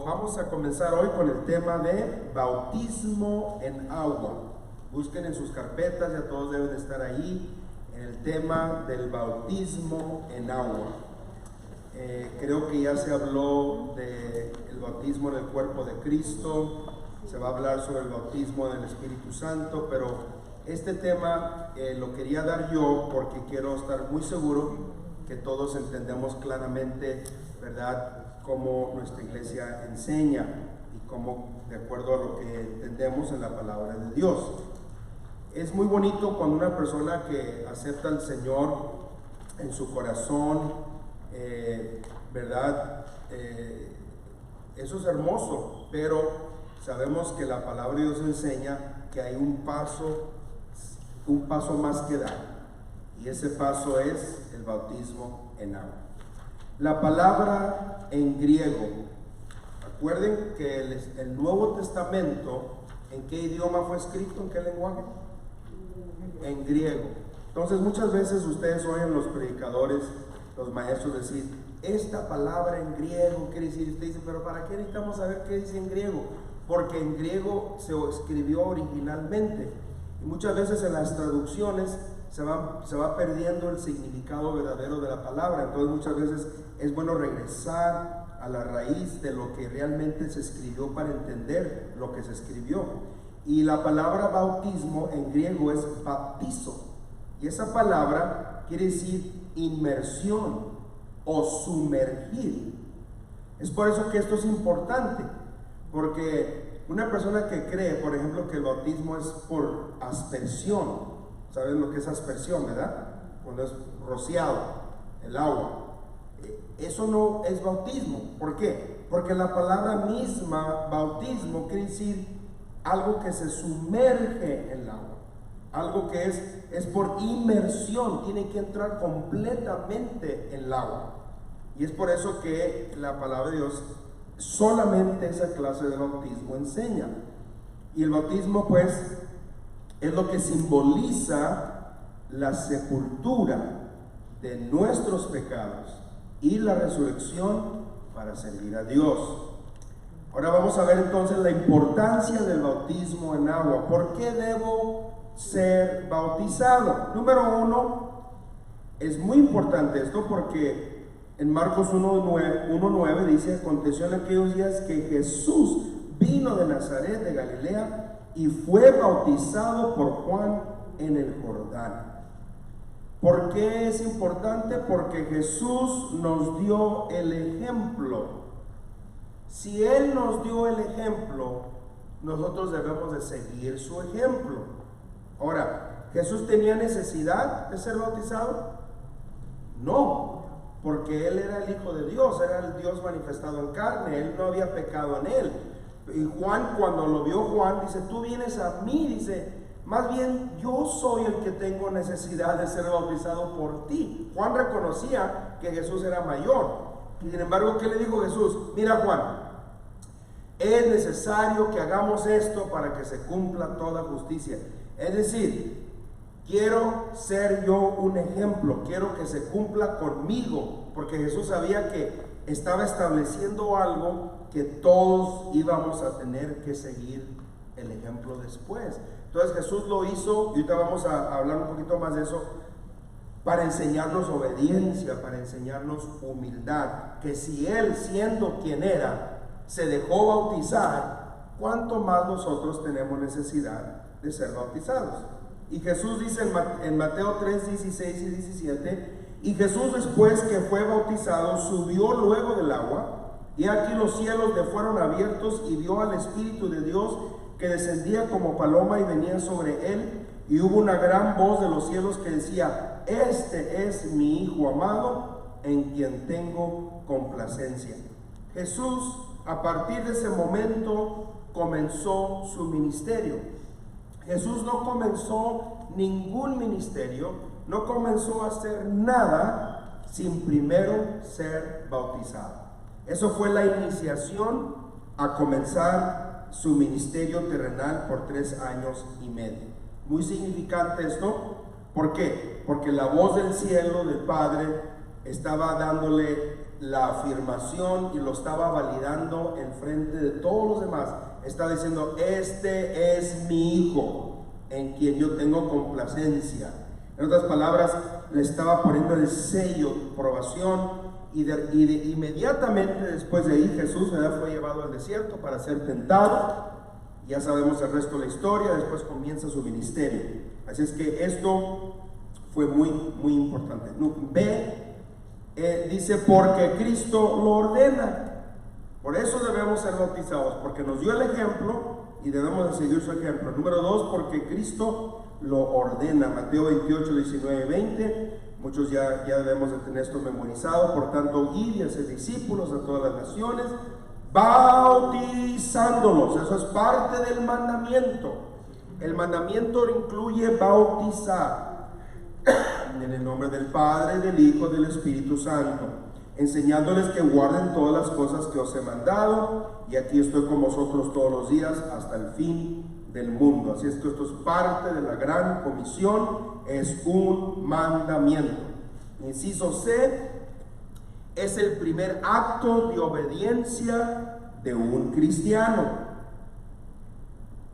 vamos a comenzar hoy con el tema de bautismo en agua. Busquen en sus carpetas, ya todos deben estar ahí, en el tema del bautismo en agua. Creo que ya se habló del bautismo en el cuerpo de Cristo, se va a hablar sobre el bautismo del Espíritu Santo, pero este tema lo quería dar yo porque quiero estar muy seguro que todos entendemos claramente, ¿verdad?, cómo nuestra iglesia enseña y cómo, de acuerdo a lo que entendemos en la palabra de Dios. Es muy bonito cuando una persona que acepta al Señor en su corazón, ¿verdad? Eso es hermoso, pero sabemos que la palabra de Dios enseña que hay un paso más que dar, y ese paso es el bautismo en agua. La palabra en griego, recuerden que el Nuevo Testamento, ¿en qué idioma fue escrito? ¿En qué lenguaje? En griego. Entonces muchas veces ustedes oyen los predicadores, los maestros decir, esta palabra en griego quiere decir, usted dice, pero ¿para qué necesitamos saber qué dice en griego? Porque en griego se escribió originalmente, y muchas veces en las traducciones se va perdiendo el significado verdadero de la palabra. Entonces muchas veces es bueno regresar a la raíz de lo que realmente se escribió para entender lo que se escribió. Y la palabra bautismo en griego es baptizo, y esa palabra quiere decir inmersión o sumergir. Es por eso que esto es importante, porque una persona que cree, por ejemplo, que el bautismo es por aspersión, ¿saben lo que es aspersión, verdad? Cuando es rociado el agua. Eso no es bautismo. ¿Por qué? Porque la palabra misma, bautismo, quiere decir algo que se sumerge en el agua. Algo que es por inmersión, tiene que entrar completamente en el agua. Y es por eso que la palabra de Dios solamente esa clase de bautismo enseña. Y el bautismo, pues, es lo que simboliza la sepultura de nuestros pecados y la resurrección para servir a Dios. Ahora vamos a ver entonces la importancia del bautismo en agua. ¿Por qué debo ser bautizado? Número uno, es muy importante esto porque en Marcos 1:9 dice: aconteció en aquellos días que Jesús vino de Nazaret de Galilea y fue bautizado por Juan en el Jordán. ¿Por qué es importante? Porque Jesús nos dio el ejemplo. Si Él nos dio el ejemplo, nosotros debemos de seguir su ejemplo. Ahora, ¿Jesús tenía necesidad de ser bautizado? No, porque Él era el Hijo de Dios, era el Dios manifestado en carne, Él no había pecado en Él. Y Juan, cuando lo vio Juan, dice, tú vienes a mí, dice, más bien yo soy el que tengo necesidad de ser bautizado por ti. Juan reconocía que Jesús era mayor. Y sin embargo, ¿qué le dijo Jesús? Mira, Juan, es necesario que hagamos esto para que se cumpla toda justicia. Es decir, quiero ser yo un ejemplo, quiero que se cumpla conmigo, porque Jesús sabía que estaba estableciendo algo que todos íbamos a tener que seguir el ejemplo después. Entonces Jesús lo hizo, y ahorita vamos a hablar un poquito más de eso, para enseñarnos obediencia, para enseñarnos humildad, que si Él, siendo quien era, se dejó bautizar, ¿cuánto más nosotros tenemos necesidad de ser bautizados? Y Jesús dice en Mateo 3, 16 y 17, y Jesús, después que fue bautizado, subió luego del agua, y aquí los cielos le fueron abiertos, y vio al Espíritu de Dios que descendía como paloma y venía sobre él, y hubo una gran voz de los cielos que decía: este es mi Hijo amado, en quien tengo complacencia. Jesús, a partir de ese momento, comenzó su ministerio. Jesús no comenzó ningún ministerio, no comenzó a hacer nada sin primero ser bautizado. Eso fue la iniciación a comenzar su ministerio terrenal por 3 años y medio. Muy significante esto. ¿Por qué? Porque la voz del cielo, del Padre, estaba dándole la afirmación y lo estaba validando en frente de todos los demás. Estaba diciendo: este es mi hijo, en quien yo tengo complacencia. En otras palabras, le estaba poniendo el sello de aprobación. Y inmediatamente después de ahí, Jesús fue llevado al desierto para ser tentado. Ya sabemos el resto de la historia. Después comienza su ministerio. Así es que esto fue muy importante. Dice: porque Cristo lo ordena. Por eso debemos ser bautizados, porque nos dio el ejemplo y debemos de seguir su ejemplo. Número 2, porque Cristo lo ordena. Mateo 28, 19 y 20. Muchos ya debemos de tener esto memorizado. Por tanto, id y haced discípulos a todas las naciones, bautizándolos. Eso es parte del mandamiento. El mandamiento incluye bautizar en el nombre del Padre, del Hijo y del Espíritu Santo, enseñándoles que guarden todas las cosas que os he mandado, y aquí estoy con vosotros todos los días hasta el fin del mundo. Así es que esto es parte de la gran comisión, es un mandamiento. Inciso C, es el primer acto de obediencia de un cristiano.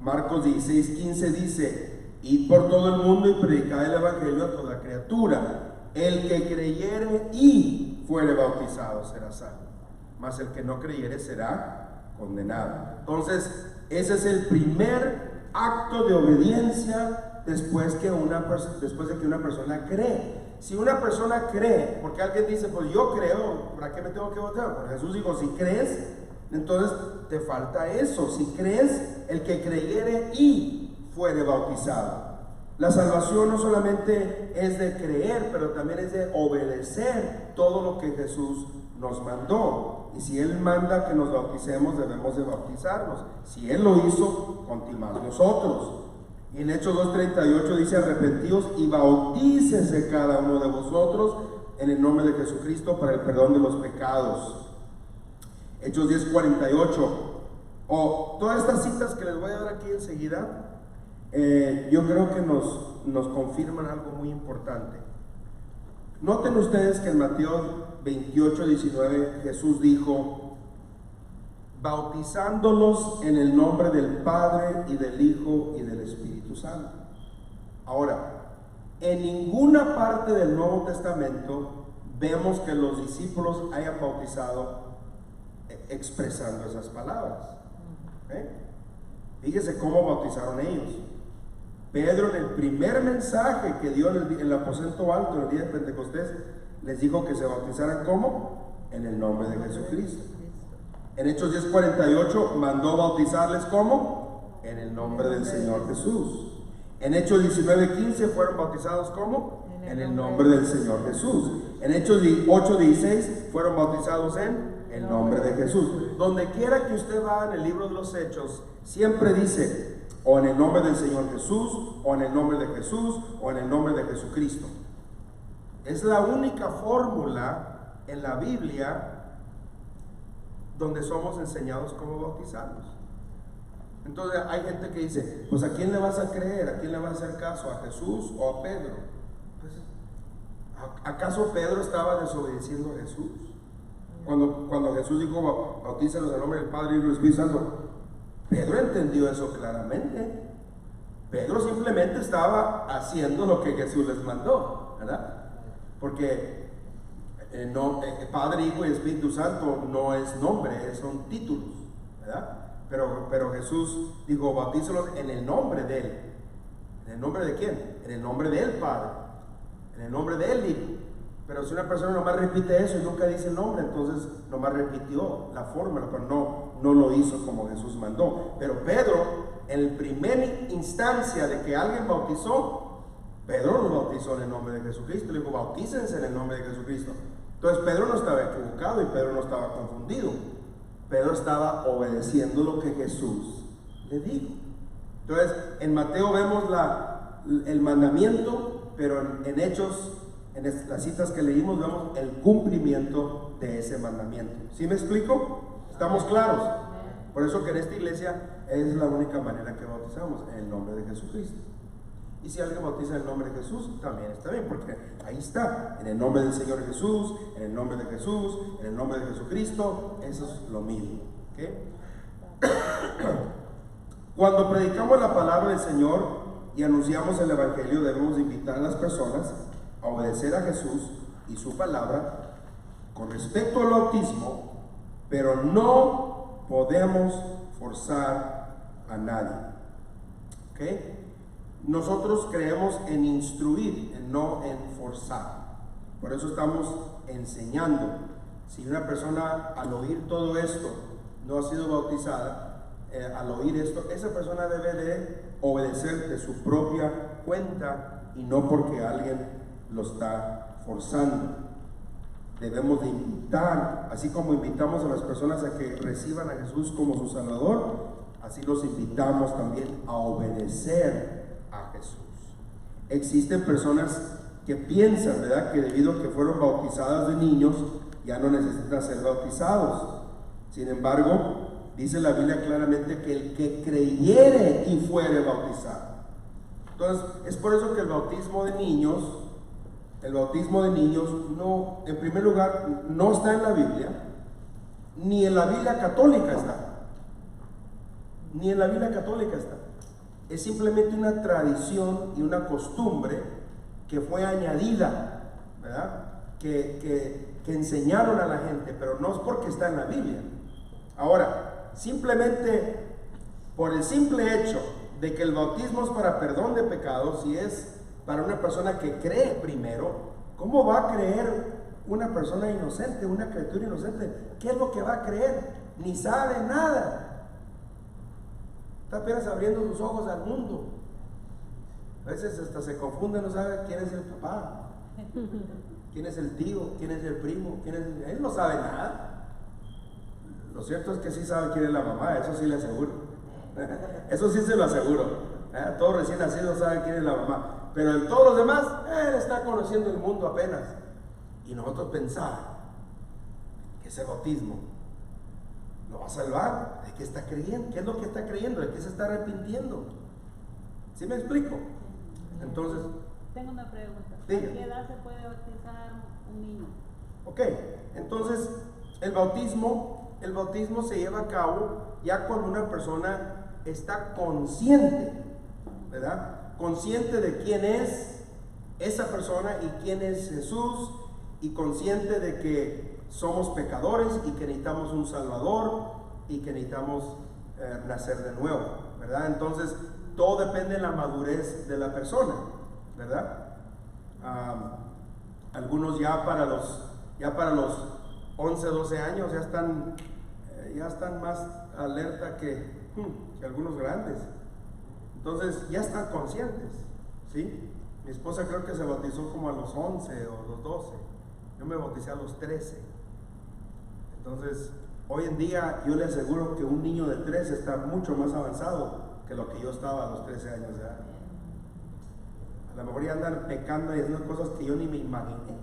Marcos 16:15 dice: id por todo el mundo y predicad el evangelio a toda criatura. El que creyere y fuere bautizado será salvo, mas el que no creyere será condenado. Entonces, ese es el primer acto de obediencia después de que una persona cree. Si una persona cree, porque alguien dice: pues yo creo, ¿para qué me tengo que bautizar? Pues Jesús dijo: si crees, entonces te falta eso. Si crees, el que creyere y fuere bautizado. La salvación no solamente es de creer, pero también es de obedecer todo lo que Jesús nos mandó. Y si Él manda que nos bauticemos, debemos de bautizarnos. Si Él lo hizo, continuamos nosotros. Y en Hechos 2:38 dice: arrepentíos y bautícese cada uno de vosotros en el nombre de Jesucristo para el perdón de los pecados. Hechos 10:48. Todas estas citas que les voy a dar aquí enseguida, yo creo que nos confirman algo muy importante. Noten ustedes que en Mateo 28:19 Jesús dijo: bautizándolos en el nombre del Padre y del Hijo y del Espíritu Santo. Ahora, en ninguna parte del Nuevo Testamento vemos que los discípulos hayan bautizado expresando esas palabras. Fíjese cómo bautizaron ellos. Pedro, en el primer mensaje que dio en el aposento alto el día de Pentecostés, les dijo que se bautizaran ¿cómo? En el nombre de Jesucristo. En Hechos 10:48 mandó bautizarles ¿cómo? En el nombre del Señor Jesús. En Hechos 19:15 fueron bautizados ¿cómo? En el nombre del Señor Jesús. En Hechos 8:16 fueron bautizados en el nombre de Jesús. Donde quiera que usted va en el libro de los Hechos, siempre dice: o en el nombre del Señor Jesús, o en el nombre de Jesús, o en el nombre de Jesucristo. Es la única fórmula en la Biblia donde somos enseñados cómo bautizarnos. Entonces hay gente que dice: pues ¿a quién le vas a creer? ¿A quién le vas a hacer caso? ¿A Jesús o a Pedro? Pues, ¿acaso Pedro estaba desobedeciendo a Jesús? Cuando Jesús dijo: bautízalos en el nombre del Padre y del Espíritu Santo, Pedro entendió eso claramente. Pedro simplemente estaba haciendo lo que Jesús les mandó, ¿verdad? Porque Padre, Hijo y Espíritu Santo no es nombre, son títulos, ¿verdad? Pero Jesús dijo: bautízalos en el nombre de Él. ¿En el nombre de quién? En el nombre del Padre, en el nombre del Hijo. Pero si una persona nomás repite eso y nunca dice el nombre, entonces nomás repitió la fórmula, pero no lo hizo como Jesús mandó. Pero Pedro, en la primera instancia de que alguien bautizó, Pedro lo bautizó en el nombre de Jesucristo. Le dijo: bautícense en el nombre de Jesucristo. Entonces Pedro no estaba equivocado y Pedro no estaba confundido. Pedro estaba obedeciendo lo que Jesús le dijo. Entonces en Mateo vemos el mandamiento, pero en Hechos, en las citas que leímos, vemos el cumplimiento de ese mandamiento. ¿Sí me explico? ¿Estamos claros? Por eso que en esta iglesia es la única manera que bautizamos, en el nombre de Jesucristo. Y si alguien bautiza en el nombre de Jesús, también está bien, porque ahí está, en el nombre del Señor Jesús, en el nombre de Jesús, en el nombre de Jesucristo, eso es lo mismo. ¿Okay? Cuando predicamos la palabra del Señor y anunciamos el Evangelio, debemos invitar a las personas a obedecer a Jesús y su palabra con respecto al bautismo, pero no podemos forzar a nadie. ¿Okay? Nosotros creemos en instruir, no en forzar. Por eso estamos enseñando. Si una persona al oír todo esto no ha sido bautizada, al oír esto, esa persona debe de obedecer de su propia cuenta y no porque alguien lo está forzando. Debemos de invitar, así como invitamos a las personas a que reciban a Jesús como su Salvador, así los invitamos también a obedecer a Jesús. Existen personas que piensan, ¿verdad?, que debido a que fueron bautizadas de niños, ya no necesitan ser bautizados. Sin embargo, dice la Biblia claramente que el que creyere y fuere bautizado. Entonces, es por eso que el bautismo de niños no, en primer lugar, no está en la Biblia, ni en la Biblia católica está. Ni en la Biblia católica está. Es simplemente una tradición y una costumbre que fue añadida, ¿verdad? Que enseñaron a la gente, pero no es porque está en la Biblia. Ahora, simplemente por el simple hecho de que el bautismo es para perdón de pecados y es para una persona que cree primero, ¿cómo va a creer una persona inocente, una criatura inocente? ¿Qué es lo que va a creer? Ni sabe nada. Está apenas abriendo sus ojos al mundo. A veces hasta se confunde, no sabe quién es el papá, quién es el tío, quién es el primo, él no sabe nada. Lo cierto es que sí sabe quién es la mamá, eso sí le aseguro. Eso sí se lo aseguro. Todo recién nacido sabe quién es la mamá. Pero en todos los demás, él está conociendo el mundo apenas. Y nosotros pensar que ese bautismo lo va a salvar. ¿De qué está creyendo? ¿Qué es lo que está creyendo? ¿De qué se está arrepintiendo? ¿Sí me explico? Entonces, tengo una pregunta. ¿A diga. qué edad se puede bautizar un niño? Ok, entonces el bautismo se lleva a cabo ya cuando una persona está consciente, ¿verdad? Consciente de quién es esa persona y quién es Jesús, y consciente de que somos pecadores y que necesitamos un Salvador y que necesitamos nacer de nuevo, ¿verdad? Entonces todo depende de la madurez de la persona, ¿verdad? Algunos ya para los 11, 12 años ya están más alerta que algunos grandes. Entonces ya están conscientes, ¿sí? Mi esposa creo que se bautizó como a los 11 o los 12. Yo me bauticé a los 13. Entonces, hoy en día yo le aseguro que un niño de 13 está mucho más avanzado que lo que yo estaba a los 13 años de edad. A lo mejor ya andan pecando y haciendo cosas que yo ni me imaginé.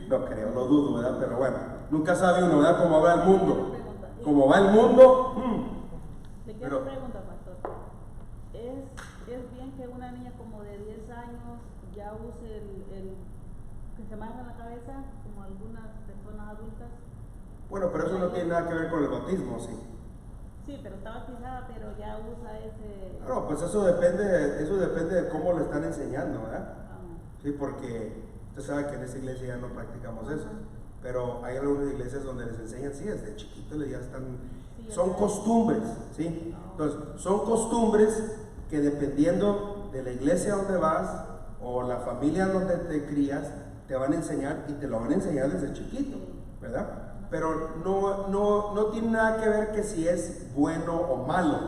No creo, lo dudo, ¿verdad? Pero bueno, nunca sabe uno, ¿verdad? Cómo va el mundo. Como va el mundo. Le quiero preguntar, pastor. ¿Es bien que una niña como de 10 años ya use el que se maneja en la cabeza como algunas personas adultas? Bueno, pero eso no tiene nada que ver con el bautismo, ¿sí? Sí, pero está bautizada, pero ya usa ese... No, pues eso depende de cómo lo están enseñando, ¿verdad? Sí, porque usted sabe que en esta iglesia ya no practicamos eso, pero hay algunas iglesias donde les enseñan, sí, desde chiquitos ya están, son costumbres, ¿sí? Entonces, son costumbres que dependiendo de la iglesia donde vas o la familia donde te crías, te van a enseñar y te lo van a enseñar desde chiquito, ¿verdad? Pero no tiene nada que ver que si es bueno o malo,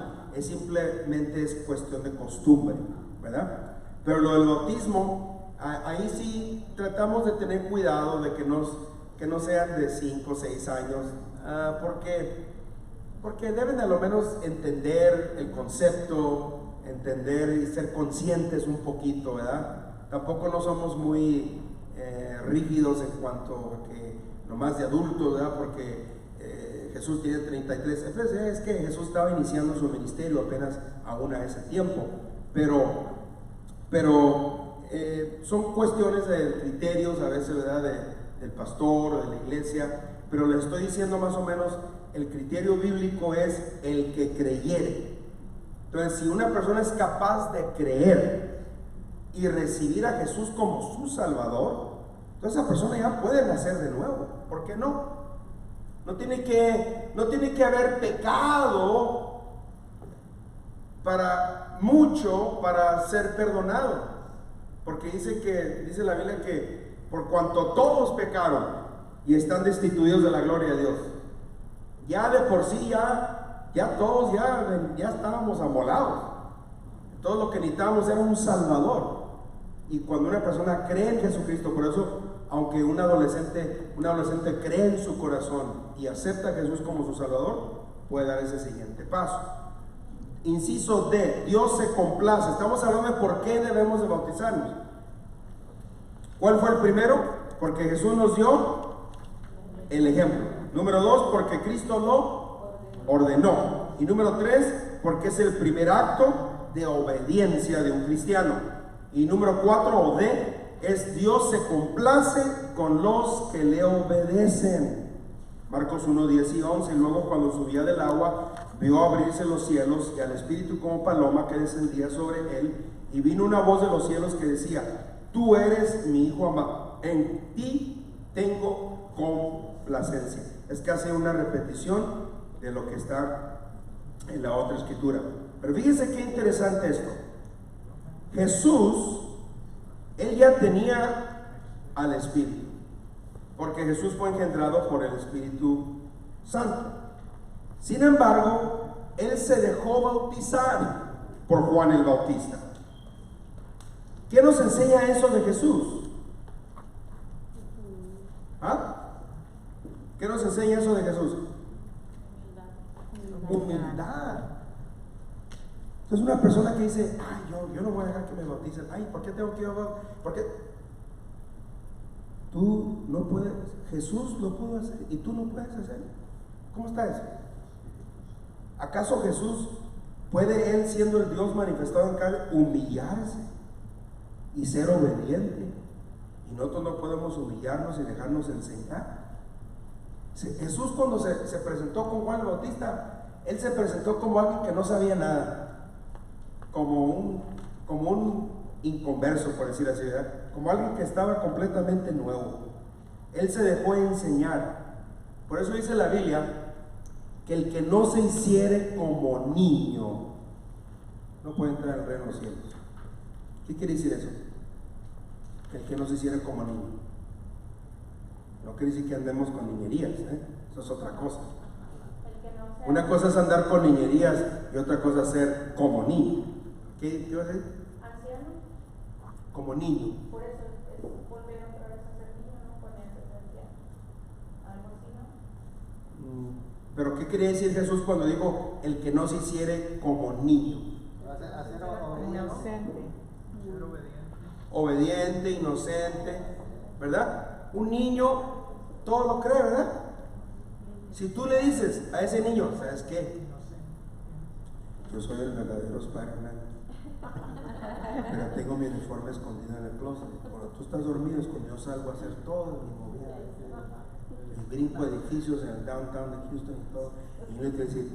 simplemente es cuestión de costumbre, ¿verdad? Pero lo del bautismo, ahí sí tratamos de tener cuidado de que no sean de 5 o 6 años, porque deben a lo menos entender el concepto, entender y ser conscientes un poquito, ¿verdad? Tampoco no somos muy rígidos en cuanto a que nomás de adultos, ¿verdad? Porque Jesús tiene 33. Entonces es que Jesús estaba iniciando su ministerio apenas aún a ese tiempo. pero son cuestiones de criterios a veces, ¿verdad? Del pastor o de la iglesia, pero les estoy diciendo más o menos, el criterio bíblico es el que creyere. Entonces, si una persona es capaz de creer y recibir a Jesús como su Salvador, entonces esa persona ya puede nacer de nuevo. ¿Por qué no? No tiene que haber pecado para ser perdonado, porque dice la Biblia que por cuanto todos pecaron y están destituidos de la gloria de Dios, ya de por sí ya todos ya estábamos amolados. Todo lo que necesitábamos era un Salvador. Y cuando una persona cree en Jesucristo, por eso, aunque un adolescente cree en su corazón y acepta a Jesús como su Salvador, puede dar ese siguiente paso. Inciso D, Dios se complace. Estamos hablando de por qué debemos de bautizarnos. ¿Cuál fue el primero? Porque Jesús nos dio el ejemplo. Número 2, porque Cristo lo ordenó. Y número 3, porque es el primer acto de obediencia de un cristiano. Y número 4, o D, es Dios se complace con los que le obedecen. Marcos 1, 10 y 11. Y luego, cuando subía del agua, vio abrirse los cielos y al Espíritu como paloma que descendía sobre él, y vino una voz de los cielos que decía: tú eres mi Hijo amado, en ti tengo complacencia. Es que hace una repetición de lo que está en la otra escritura. Pero fíjense qué interesante esto. Jesús, él ya tenía al Espíritu, porque Jesús fue engendrado por el Espíritu Santo. Sin embargo, él se dejó bautizar por Juan el Bautista. ¿Qué nos enseña eso de Jesús? ¿Ah? ¿Qué nos enseña eso de Jesús? Humildad. Entonces, una persona que dice: ay, yo no voy a dejar que me bauticen. Ay, ¿por qué tengo que ir a bautizar? ¿Por qué? Tú no puedes. Jesús lo pudo hacer y tú no puedes hacerlo. ¿Cómo está eso? ¿Acaso Jesús puede, él siendo el Dios manifestado en carne, humillarse y ser obediente? Y nosotros no podemos humillarnos y dejarnos enseñar. Jesús, cuando se presentó con Juan el Bautista, él se presentó como alguien que no sabía nada, como un inconverso, por decir así, ¿verdad? Como alguien que estaba completamente nuevo. Él se dejó enseñar. Por eso dice la Biblia que el que no se hiciere como niño no puede entrar al reino de los cielos. ¿Qué quiere decir eso? Que el que no se hiciere como niño. No quiere decir que andemos con niñerías, eso es otra cosa. Una cosa es andar con niñerías y otra cosa es ser como niño. ¿Qué iba a decir? Anciano. Como niño. Por eso es volver otra vez a ser niño, no ponerse a ser anciano. Algo así, ¿no? Pero ¿qué quería decir Jesús cuando dijo el que no se hiciere como niño? Inocente. Obediente, inocente, ¿verdad? Un niño todo lo cree, ¿verdad? Si tú le dices a ese niño: ¿sabes qué? Yo soy el verdadero Spider-Man, pero tengo mi uniforme escondido en el closet. Cuando tú estás dormido es cuando yo salgo a hacer todo mi movida. Y brinco edificios en el downtown de Houston y todo. Y yo le tengo que decir: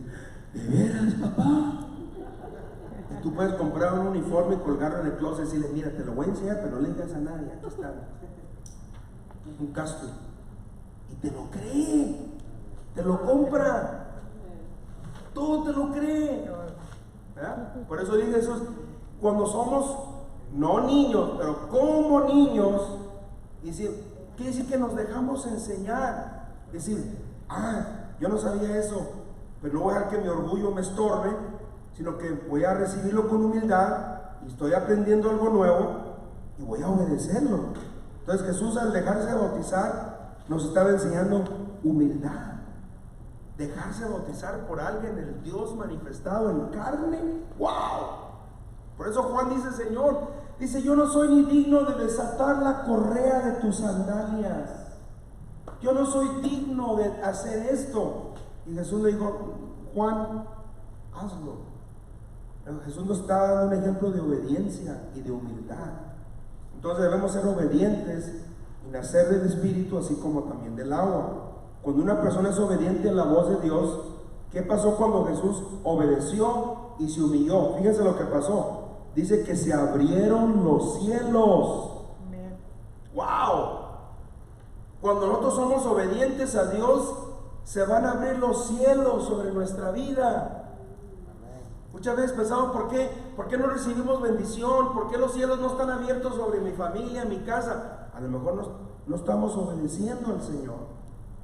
¿de veras, papá? Y tú puedes comprar un uniforme y colgarlo en el closet y decirle: mira, te lo voy a enseñar, pero no le digas a nadie, aquí está. Un casco. Y te lo cree, te lo compra, todo te lo cree, ¿verdad? Por eso dice Jesús, cuando somos no niños, pero como niños, quiere decir que nos dejamos enseñar. Decir: yo no sabía eso, pero no voy a dejar que mi orgullo me estorbe, sino que voy a recibirlo con humildad y estoy aprendiendo algo nuevo y voy a obedecerlo. Entonces Jesús, al dejarse bautizar, nos estaba enseñando humildad. Dejarse bautizar por alguien, el Dios manifestado en carne. ¡Wow! Por eso Juan dice: Señor, dice, yo no soy ni digno de desatar la correa de tus sandalias. Yo no soy digno de hacer esto. Y Jesús le dijo: Juan, hazlo. Pero Jesús nos está dando un ejemplo de obediencia y de humildad. Entonces debemos ser obedientes y nacer del Espíritu, así como también del agua. Cuando una persona es obediente a la voz de Dios, ¿qué pasó cuando Jesús obedeció y se humilló? Fíjense lo que pasó. Dice que se abrieron los cielos. ¡Wow! Cuando nosotros somos obedientes a Dios, se van a abrir los cielos sobre nuestra vida. Muchas veces pensamos, ¿por qué no recibimos bendición? ¿Por qué los cielos no están abiertos sobre mi familia, mi casa? A lo mejor no estamos obedeciendo al Señor.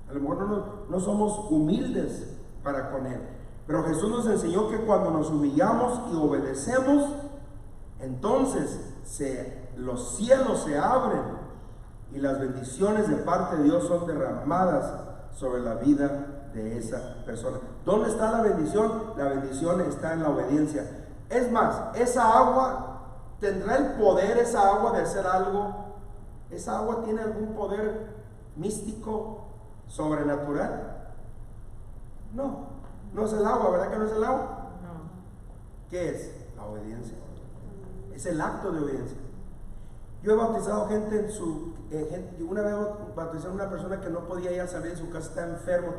A lo mejor no somos humildes para con Él. Pero Jesús nos enseñó que cuando nos humillamos y obedecemos, entonces los cielos se abren y las bendiciones de parte de Dios son derramadas sobre la vida de esa persona. ¿Dónde está la bendición? La bendición está en la obediencia. Es más, esa agua tendrá el poder, esa agua, de hacer algo. ¿Esa agua tiene algún poder místico, sobrenatural? No es el agua, ¿verdad que no es el agua? No. ¿Qué es? La obediencia. Es el acto de obediencia. Yo he bautizado gente una vez bauticé a una persona que no podía ya salir de su casa, estaba enfermo,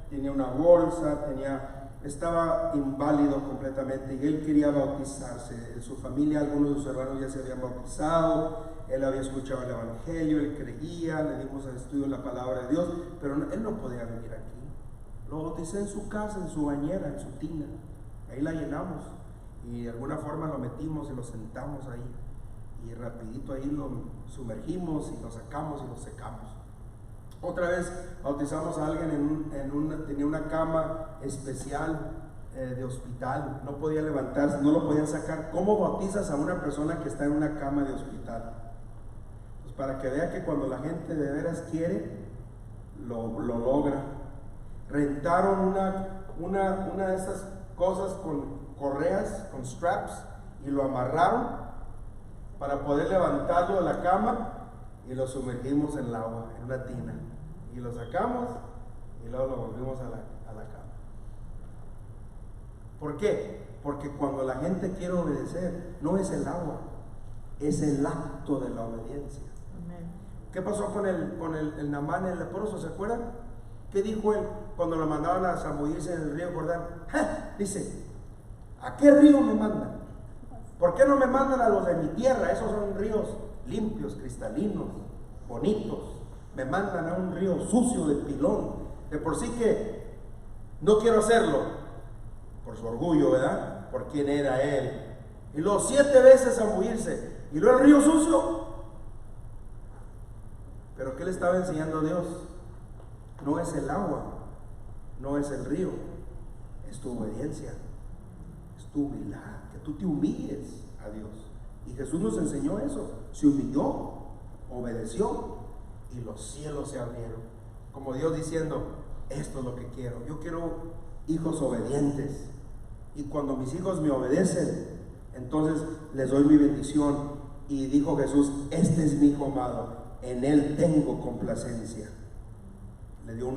tenía una bolsa, estaba inválido completamente y él quería bautizarse. En su familia, algunos de sus hermanos ya se habían bautizado, él había escuchado el evangelio, él creía, le dimos al estudio la palabra de Dios, pero él no podía venir aquí. Lo bauticé en su casa, en su bañera, en su tina, ahí la llenamos y de alguna forma lo metimos y lo sentamos ahí. Y rapidito ahí lo sumergimos y lo sacamos y lo secamos. Otra vez bautizamos a alguien tenía una cama especial de hospital, no podía levantarse, no lo podían sacar. ¿Cómo bautizas a una persona que está en una cama de hospital? Pues para que vea que cuando la gente de veras quiere, lo logra. Rentaron una de esas cosas con correas, con straps, y lo amarraron para poder levantarlo de la cama y lo sumergimos en el agua, en una tina, y lo sacamos y luego lo volvimos a la cama. ¿Por qué? Porque cuando la gente quiere obedecer, no es el agua, es el acto de la obediencia. Amén. ¿Qué pasó con el Naamán, el leproso? ¿Se acuerdan? ¿Qué dijo él cuando lo mandaban a zambullirse en el río Jordán? Dice, ¿a qué río me mandan? ¿Por qué no me mandan a los de mi tierra? Esos son ríos limpios, cristalinos, bonitos. Me mandan a un río sucio de pilón. De por sí que no quiero hacerlo, por su orgullo, ¿verdad? Por quién era él. Y luego 7 veces zambullirse. Y luego el río sucio. Pero ¿qué le estaba enseñando a Dios? No es el agua, no es el río, es tu obediencia, es tu humildad. Tú te humilles a Dios. Y Jesús nos enseñó eso. Se humilló, obedeció y los cielos se abrieron. Como Dios diciendo, esto es lo que quiero. Yo quiero hijos obedientes. Y cuando mis hijos me obedecen, entonces les doy mi bendición. Y dijo Jesús, este es mi hijo amado, en él tengo complacencia. Le dio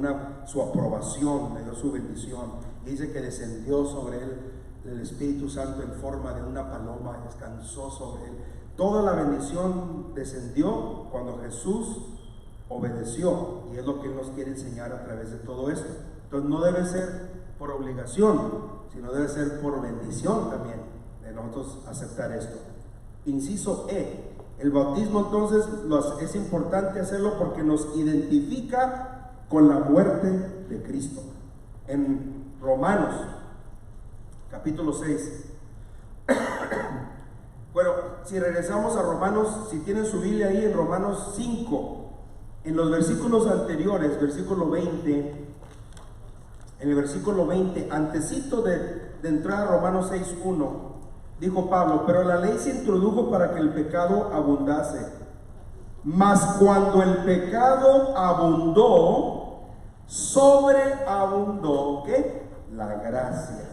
su aprobación, le dio su bendición. Y dice que descendió sobre él el Espíritu Santo en forma de una paloma, descansó sobre él. Toda la bendición descendió cuando Jesús obedeció, y es lo que Él nos quiere enseñar a través de todo esto. Entonces no debe ser por obligación, sino debe ser por bendición también de nosotros aceptar esto. Inciso E, el bautismo entonces es importante hacerlo porque nos identifica con la muerte de Cristo. En Romanos capítulo 6. Bueno, si regresamos a Romanos, si tienen su Biblia ahí en Romanos 5, en los versículos anteriores, versículo 20, en el versículo 20, antecito de entrar a Romanos 6:1, dijo Pablo, pero la ley se introdujo para que el pecado abundase, mas cuando el pecado abundó, sobreabundó, ¿qué? La gracia.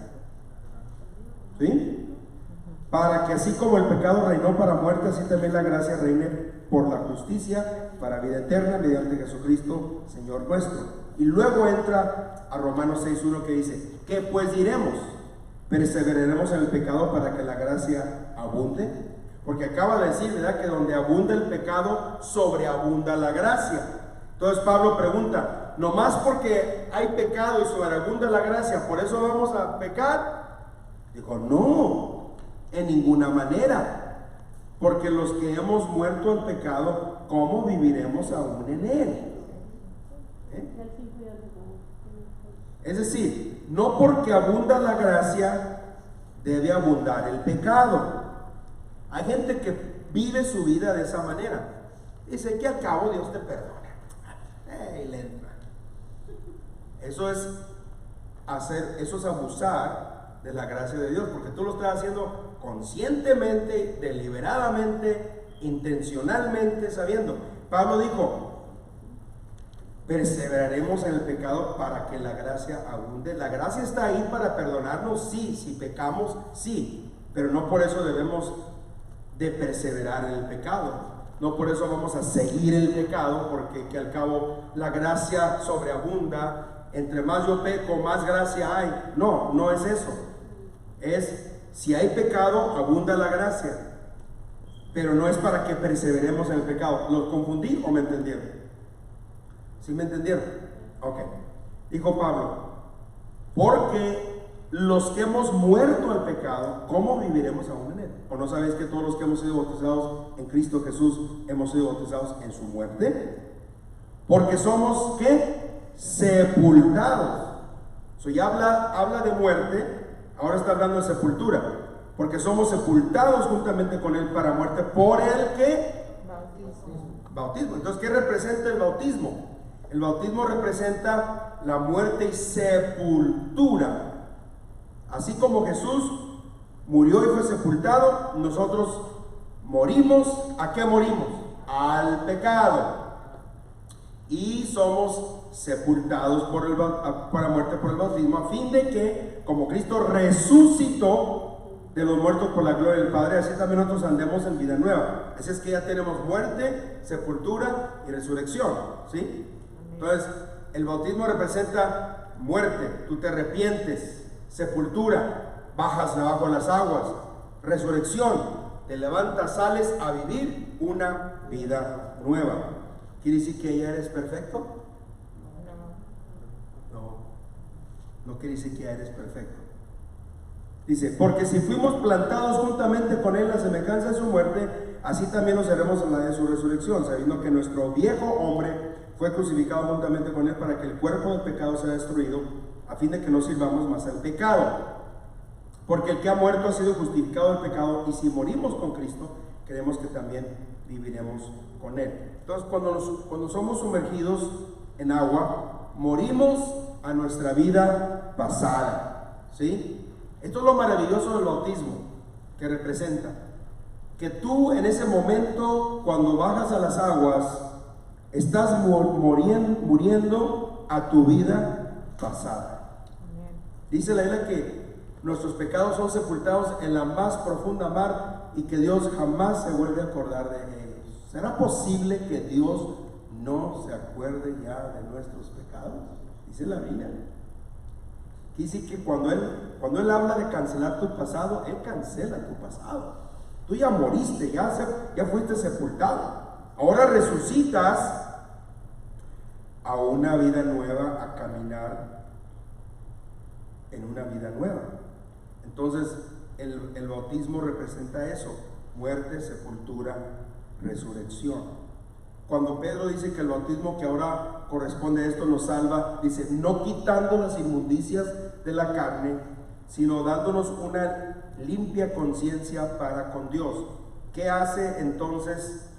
¿Sí? Para que así como el pecado reinó para muerte, así también la gracia reine por la justicia para vida eterna mediante Jesucristo, Señor nuestro. Y luego entra a Romanos 6:1 que dice, ¿qué pues diremos? perseveraremos en el pecado para que la gracia abunde. Porque acaba de decir, ¿verdad?, que donde abunda el pecado, sobreabunda la gracia. Entonces Pablo pregunta, ¿nomás porque hay pecado y sobreabunda la gracia, por eso vamos a pecar? Dijo, no, en ninguna manera. Porque los que hemos muerto al pecado, ¿cómo viviremos aún en él? Es decir, no porque abunda la gracia, debe abundar el pecado. Hay gente que vive su vida de esa manera. Dice que al cabo Dios te perdona. Le entra. Eso es abusar de la gracia de Dios, porque tú lo estás haciendo conscientemente, deliberadamente, intencionalmente, sabiendo. Pablo dijo, perseveraremos en el pecado para que la gracia abunde. La gracia está ahí para perdonarnos, sí, si pecamos, sí, pero no por eso debemos de perseverar en el pecado. No por eso vamos a seguir el pecado, porque que al cabo la gracia sobreabunda. Entre más yo peco, más gracia hay. No, no es eso. Es, si hay pecado, abunda la gracia. Pero no es para que perseveremos en el pecado. ¿Los confundí o me entendieron? ¿Sí me entendieron? Ok. Dijo Pablo, porque los que hemos muerto al pecado, ¿cómo viviremos aún en él? ¿O no sabéis que todos los que hemos sido bautizados en Cristo Jesús hemos sido bautizados en su muerte? Porque somos, ¿qué? Sepultados. Ya habla de muerte, ahora está hablando de sepultura. Porque somos sepultados juntamente con él para muerte por el ¿qué? Bautismo. Entonces, ¿qué representa el bautismo? El bautismo representa la muerte y sepultura. Así como Jesús murió y fue sepultado, nosotros morimos. ¿A qué morimos? Al pecado. Y somos sepultados para muerte por el bautismo, a fin de que, como Cristo resucitó de los muertos por la gloria del Padre, así también nosotros andemos en vida nueva. Así es que ya tenemos muerte, sepultura y resurrección, ¿sí? Entonces, el bautismo representa muerte, tú te arrepientes. Sepultura, bajas debajo de las aguas. Resurrección, te levantas, sales a vivir una vida nueva. ¿Quiere decir que ya eres perfecto? No quiere decir que ya eres perfecto. Dice, porque si fuimos plantados juntamente con él en la semejanza de su muerte, así también nos haremos en la de su resurrección, sabiendo que nuestro viejo hombre fue crucificado juntamente con él para que el cuerpo del pecado sea destruido, a fin de que no sirvamos más al pecado. Porque el que ha muerto ha sido justificado del pecado, y si morimos con Cristo, creemos que también viviremos con él. Entonces, cuando somos sumergidos en agua, morimos a nuestra vida pasada, ¿sí? Esto es lo maravilloso del bautismo, que representa que tú en ese momento, cuando bajas a las aguas, estás muriendo a tu vida pasada. Dice la Biblia que nuestros pecados son sepultados en la más profunda mar y que Dios jamás se vuelve a acordar de ellos. ¿Será posible que Dios no se acuerde ya de nuestros pecados? Dice la Biblia. Dice que cuando él habla de cancelar tu pasado, Él cancela tu pasado. Tú ya moriste, ya fuiste sepultado. Ahora resucitas a una vida nueva, a caminar en una vida nueva. Entonces el bautismo representa eso: muerte, sepultura, resurrección. Cuando Pedro dice que el bautismo que ahora corresponde a esto nos salva, dice, no quitando las inmundicias de la carne, sino dándonos una limpia conciencia para con Dios. ¿Qué hace entonces?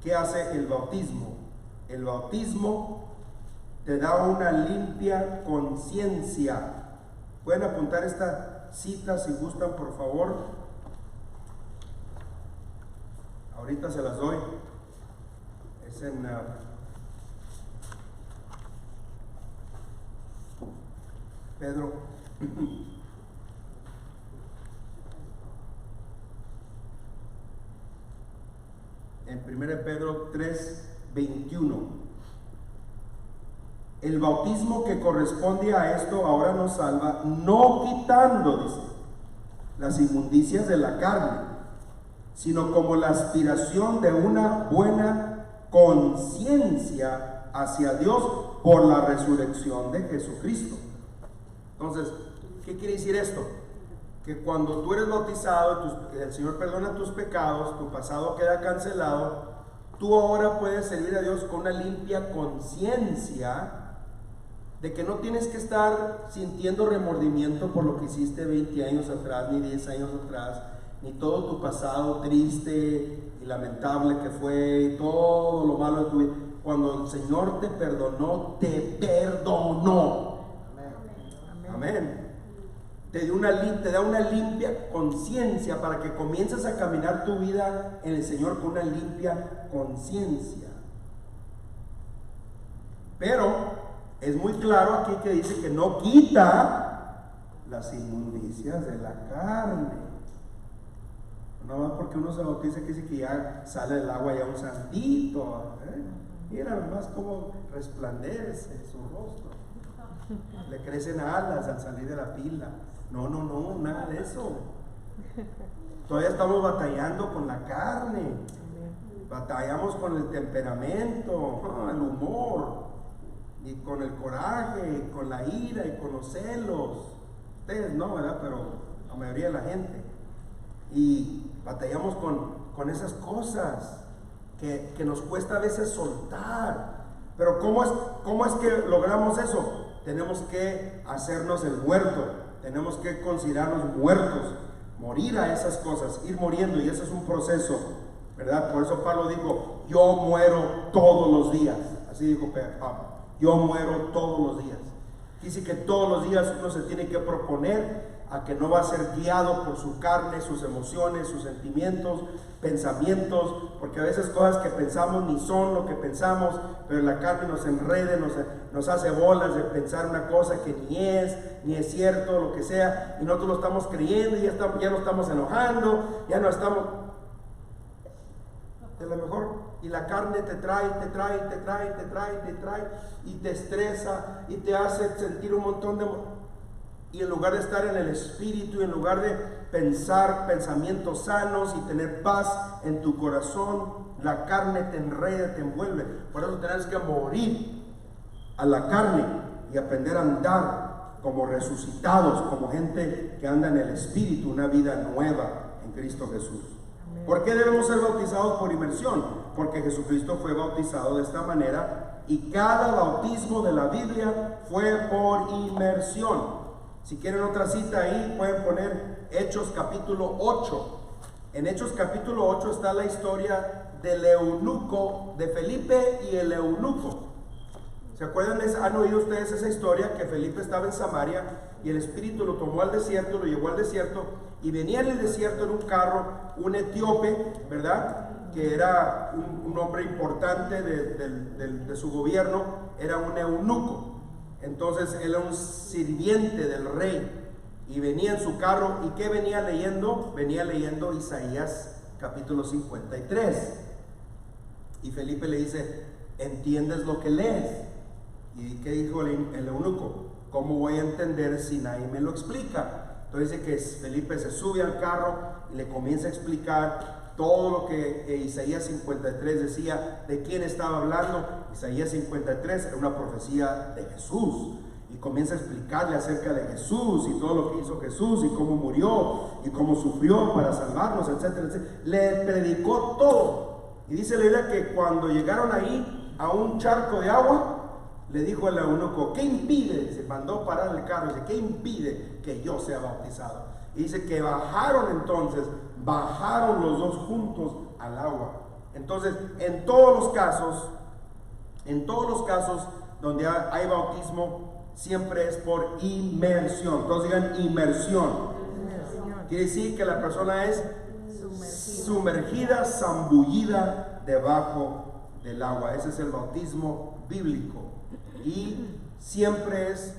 ¿Qué hace el bautismo? El bautismo te da una limpia conciencia. Pueden apuntar esta cita si gustan, por favor. Ahorita se las doy. Es en Pedro. En 1 Pedro 3:21. El bautismo que corresponde a esto ahora nos salva, no quitando, dice, las inmundicias de la carne, sino como la aspiración de una buena conciencia hacia Dios por la resurrección de Jesucristo. Entonces, ¿qué quiere decir esto? Que cuando tú eres bautizado, el Señor perdona tus pecados, tu pasado queda cancelado, tú ahora puedes servir a Dios con una limpia conciencia de que no tienes que estar sintiendo remordimiento por lo que hiciste 20 años atrás, ni 10 años atrás, ni todo tu pasado triste y lamentable que fue, y todo lo malo de tu vida. Cuando el Señor te perdonó, te perdonó. Amén. Te da una limpia conciencia para que comiences a caminar tu vida en el Señor con una limpia conciencia. Pero es muy claro aquí que dice que no quita las inmundicias de la carne. No más porque uno se bautiza que dice que ya sale del agua ya un santito. Mira nomás cómo resplandece su rostro. Le crecen alas al salir de la pila. No, nada de eso. Todavía estamos batallando con la carne. Batallamos con el temperamento, el humor, y con el coraje, y con la ira, y con los celos. Ustedes no, ¿verdad? Pero la mayoría de la gente. Y batallamos con esas cosas que nos cuesta a veces soltar. Pero ¿cómo es que logramos eso? Tenemos que hacernos el muerto. Tenemos que considerarnos muertos, morir a esas cosas, ir muriendo, y ese es un proceso, ¿verdad? Por eso Pablo dijo, yo muero todos los días. Así dijo Pablo, yo muero todos los días. Dice que todos los días uno se tiene que proponer a que no va a ser guiado por su carne, sus emociones, sus sentimientos, pensamientos, porque a veces cosas que pensamos ni son lo que pensamos, pero la carne nos enreda, nos hace bolas de pensar una cosa que ni es cierto, lo que sea, y nosotros lo estamos creyendo, y ya no estamos enojando, ya no estamos, de lo mejor, y la carne te trae, y te estresa, y te hace sentir un montón de... Y en lugar de estar en el espíritu, en lugar de pensar pensamientos sanos y tener paz en tu corazón, la carne te enreda, te envuelve. Por eso tenemos que morir a la carne y aprender a andar como resucitados, como gente que anda en el espíritu, una vida nueva en Cristo Jesús. ¿Por qué debemos ser bautizados por inmersión? Porque Jesucristo fue bautizado de esta manera, y cada bautismo de la Biblia fue por inmersión. Si quieren otra cita ahí, pueden poner Hechos capítulo 8. En Hechos capítulo 8 está la historia del eunuco, de Felipe y el eunuco. ¿Se acuerdan? ¿Han oído ustedes esa historia? Que Felipe estaba en Samaria y el Espíritu lo tomó al desierto, lo llevó al desierto, y venía en el desierto en un carro un etíope, ¿verdad? Que era un hombre importante de su gobierno, era un eunuco. Entonces él era un sirviente del rey y venía en su carro. ¿Y qué venía leyendo? Venía leyendo Isaías capítulo 53. Y Felipe le dice, ¿entiendes lo que lees? ¿Y qué dijo el eunuco? ¿Cómo voy a entender si nadie me lo explica? Entonces dice que Felipe se sube al carro y le comienza a explicar todo lo que Isaías 53 decía. ¿De quién estaba hablando? Isaías 53 era una profecía de Jesús, y comienza a explicarle acerca de Jesús y todo lo que hizo Jesús, y cómo murió y cómo sufrió para salvarnos, etcétera, etcétera. Le predicó todo, y dice la Biblia que cuando llegaron ahí a un charco de agua, le dijo al eunuco, ¿qué impide? Se mandó parar el carro, dice, ¿qué impide que yo sea bautizado? Y dice que bajaron los dos juntos al agua. Entonces, en todos los casos donde hay bautismo, siempre es por inmersión. Entonces digan inmersión. Quiere decir que la persona es sumergida, zambullida debajo del agua. Ese es el bautismo bíblico. Y siempre es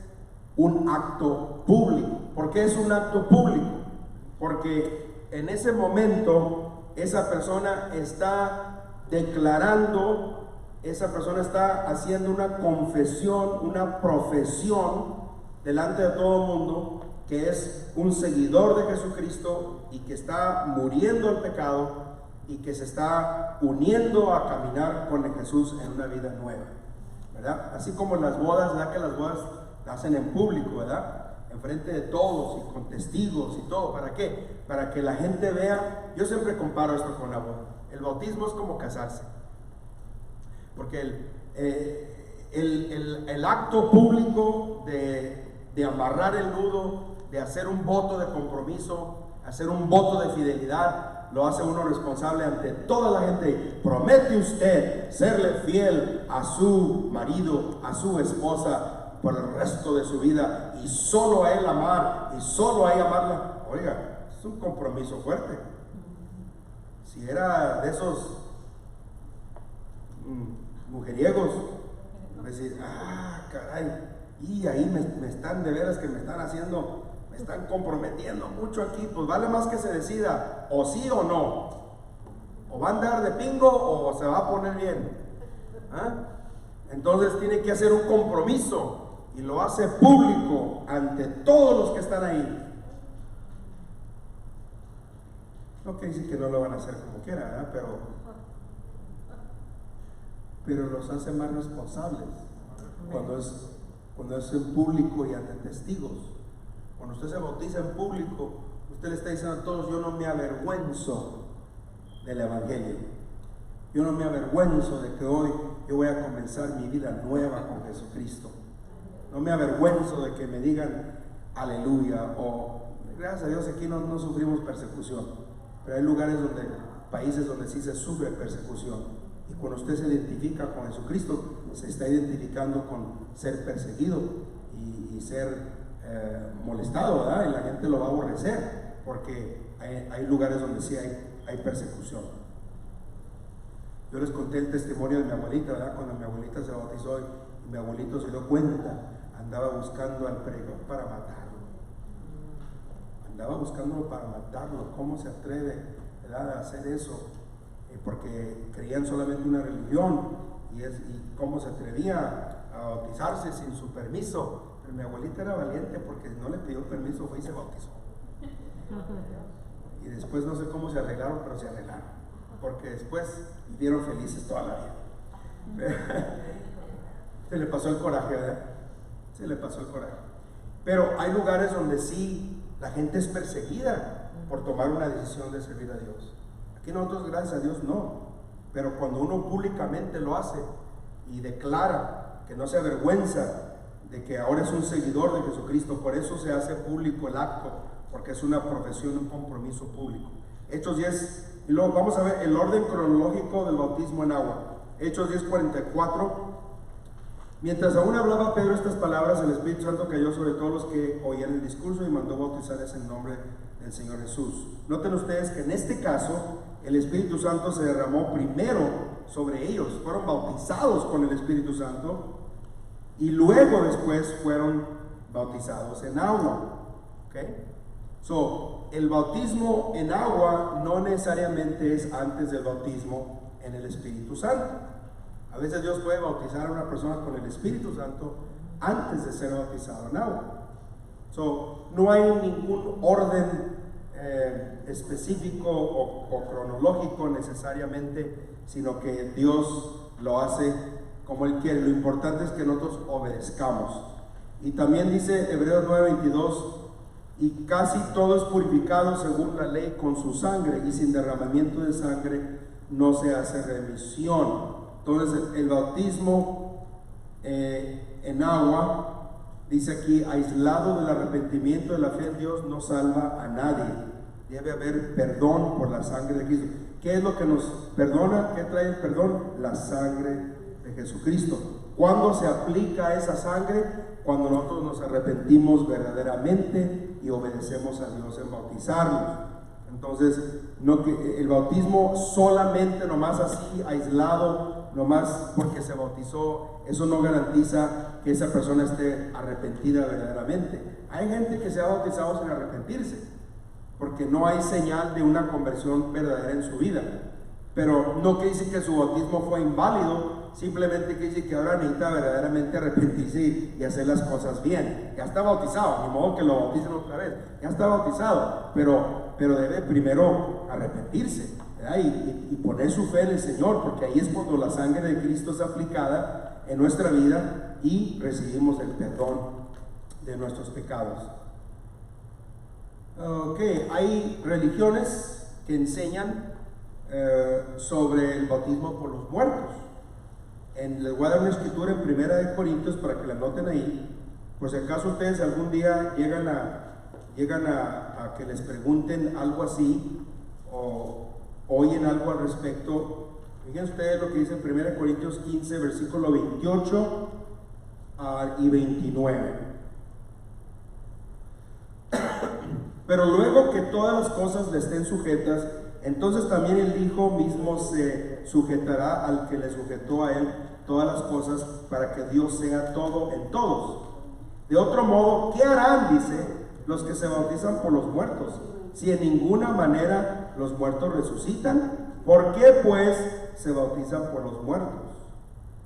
un acto público. ¿Por qué es un acto público? Porque en ese momento esa persona está declarando, esa persona está haciendo una confesión, una profesión delante de todo el mundo, que es un seguidor de Jesucristo y que está muriendo al pecado y que se está uniendo a caminar con Jesús en una vida nueva, ¿verdad? Así como las bodas, ¿verdad? Que las bodas las hacen en público, ¿verdad? Enfrente de todos y con testigos y todo. ¿Para qué? Para que la gente vea. Yo siempre comparo esto con la boda. El bautismo es como casarse, porque el acto público de amarrar el nudo, de hacer un voto de compromiso, hacer un voto de fidelidad, lo hace uno responsable ante toda la gente. Promete usted serle fiel a su marido, a su esposa por el resto de su vida, y solo a él amar, y solo a ella amarla. Oiga, es un compromiso fuerte. Si era de esos mujeriegos, decir, caray, y ahí me están, de veras que me están haciendo, me están comprometiendo mucho aquí, pues vale más que se decida o sí o no, o va a andar de pingo o se va a poner bien. Entonces tiene que hacer un compromiso y lo hace público ante todos los que están ahí. No quiere decir que no lo van a hacer como quiera, ¿verdad? Pero los hace más responsables cuando es en público y ante testigos. Cuando usted se bautiza en público, usted le está diciendo a todos: yo no me avergüenzo del evangelio, yo no me avergüenzo de que hoy yo voy a comenzar mi vida nueva con Jesucristo, no me avergüenzo de que me digan aleluya, o gracias a Dios aquí no sufrimos persecución, pero hay lugares países donde sí se sufre persecución. Y cuando usted se identifica con Jesucristo, se está identificando con ser perseguido y ser molestado, ¿verdad? Y la gente lo va a aborrecer, porque hay lugares donde sí hay persecución. Yo les conté el testimonio de mi abuelita, ¿verdad? Cuando mi abuelita se bautizó y mi abuelito se dio cuenta, andaba buscando al pregón para matarlo. Andaba buscándolo para matarlo. ¿Cómo se atreve, ¿verdad?, a hacer eso? Porque creían solamente una religión, y cómo se atrevía a bautizarse sin su permiso. Pero mi abuelita era valiente, porque no le pidió permiso, fue y se bautizó. Y después no sé cómo se arreglaron, pero se arreglaron, porque después vivieron felices toda la vida. Se le pasó el coraje, ¿verdad? Se le pasó el coraje. Pero hay lugares donde sí la gente es perseguida por tomar una decisión de servir a Dios. Aquí nosotros, gracias a Dios, no. Pero cuando uno públicamente lo hace y declara que no se avergüenza de que ahora es un seguidor de Jesucristo, por eso se hace público el acto, porque es una profesión, un compromiso público. Hechos 10, y luego vamos a ver el orden cronológico del bautismo en agua. Hechos 10:44. Mientras aún hablaba Pedro estas palabras, el Espíritu Santo cayó sobre todos los que oían el discurso y mandó bautizarles en nombre del Señor Jesús. Noten ustedes que en este caso el Espíritu Santo se derramó primero sobre ellos, fueron bautizados con el Espíritu Santo y luego después fueron bautizados en agua. ¿Okay? El bautismo en agua no necesariamente es antes del bautismo en el Espíritu Santo. A veces Dios puede bautizar a una persona con el Espíritu Santo antes de ser bautizado en agua. No hay ningún orden específico o cronológico necesariamente, sino que Dios lo hace como Él quiere. Lo importante es que nosotros obedezcamos. Y también dice Hebreos 9:22: y casi todo es purificado según la ley con su sangre, y sin derramamiento de sangre no se hace remisión. Entonces el bautismo en agua, dice aquí, aislado del arrepentimiento de la fe en Dios, no salva a nadie. Debe haber perdón por la sangre de Cristo. ¿Qué es lo que nos perdona? ¿Qué trae el perdón? La sangre de Jesucristo. ¿Cuándo se aplica esa sangre? Cuando nosotros nos arrepentimos verdaderamente y obedecemos a Dios en bautizarnos. Entonces, no que el bautismo solamente nomás así, aislado, nomás porque se bautizó, eso no garantiza que esa persona esté arrepentida verdaderamente. Hay gente que se ha bautizado sin arrepentirse, porque no hay señal de una conversión verdadera en su vida. Pero no quiere decir que su bautismo fue inválido simplemente que dice que ahora necesita verdaderamente arrepentirse y hacer las cosas bien. Ya está bautizado, ni modo que lo bauticen otra vez, ya está bautizado, pero debe primero arrepentirse, ¿verdad? Y poner su fe en el Señor, porque ahí es cuando la sangre de Cristo es aplicada en nuestra vida y recibimos el perdón de nuestros pecados. Ok, hay religiones que enseñan sobre el bautismo por los muertos. Les voy a dar una escritura en 1 Corintios para que la anoten ahí, por si acaso ustedes algún día llegan a que les pregunten algo así o oyen algo al respecto. Fíjense ustedes lo que dice en 1 Corintios 15, versículo 28 y 29. Pero luego que todas las cosas le estén sujetas, entonces también el Hijo mismo se sujetará al que le sujetó a él todas las cosas, para que Dios sea todo en todos. De otro modo, ¿qué harán, dice, los que se bautizan por los muertos, si en ninguna manera los muertos resucitan? ¿Por qué pues se bautizan por los muertos?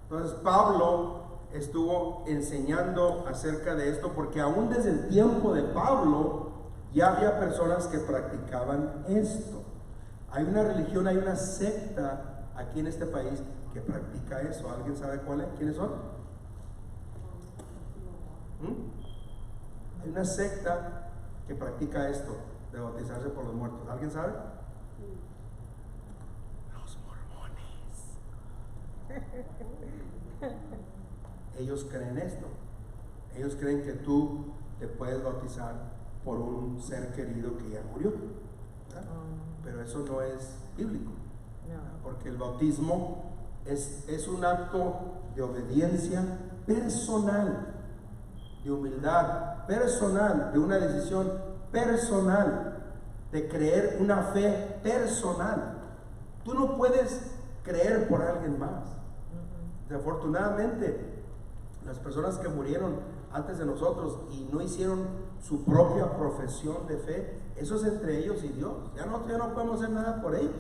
Entonces Pablo estuvo enseñando acerca de esto, porque aún desde el tiempo de Pablo ya había personas que practicaban esto. Hay una religión, hay una secta aquí en este país que practica eso. ¿Alguien sabe cuál es? ¿Quiénes son? Hay una secta que practica esto de bautizarse por los muertos. ¿Alguien sabe? Los mormones. Ellos creen esto. Ellos creen que tú te puedes bautizar por un ser querido que ya murió, ¿verdad? Pero eso no es bíblico, porque el bautismo es un acto de obediencia personal, de humildad personal, de una decisión personal, de creer una fe personal. Tú no puedes creer por alguien más. Desafortunadamente, las personas que murieron antes de nosotros y no hicieron su propia profesión de fe, eso es entre ellos y Dios. Ya no podemos hacer nada por ellos.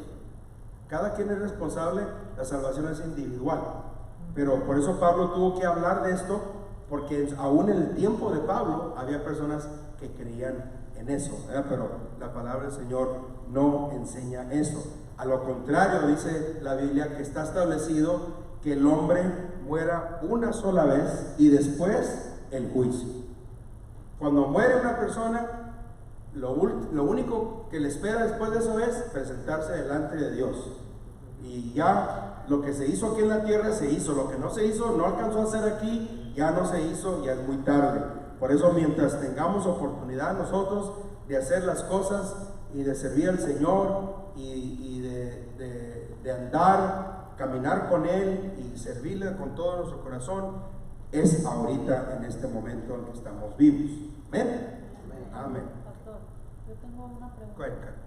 Cada quien es responsable, la salvación es individual. Pero por eso Pablo tuvo que hablar de esto, porque aún en el tiempo de Pablo había personas que creían en eso, ¿verdad? Pero la palabra del Señor no enseña eso. A lo contrario, dice la Biblia que está establecido que el hombre muera una sola vez y después el juicio. Cuando muere una persona, lo único que le espera después de eso es presentarse delante de Dios. Y ya lo que se hizo aquí en la tierra se hizo, lo que no se hizo, no alcanzó a hacer aquí, ya no se hizo, ya es muy tarde. Por eso, mientras tengamos oportunidad nosotros de hacer las cosas y de servir al Señor y de andar, caminar con Él y servirle con todo nuestro corazón, es ahorita, en este momento en que estamos vivos. Amén. Amén. Pastor, yo tengo una pregunta. Cuéntame.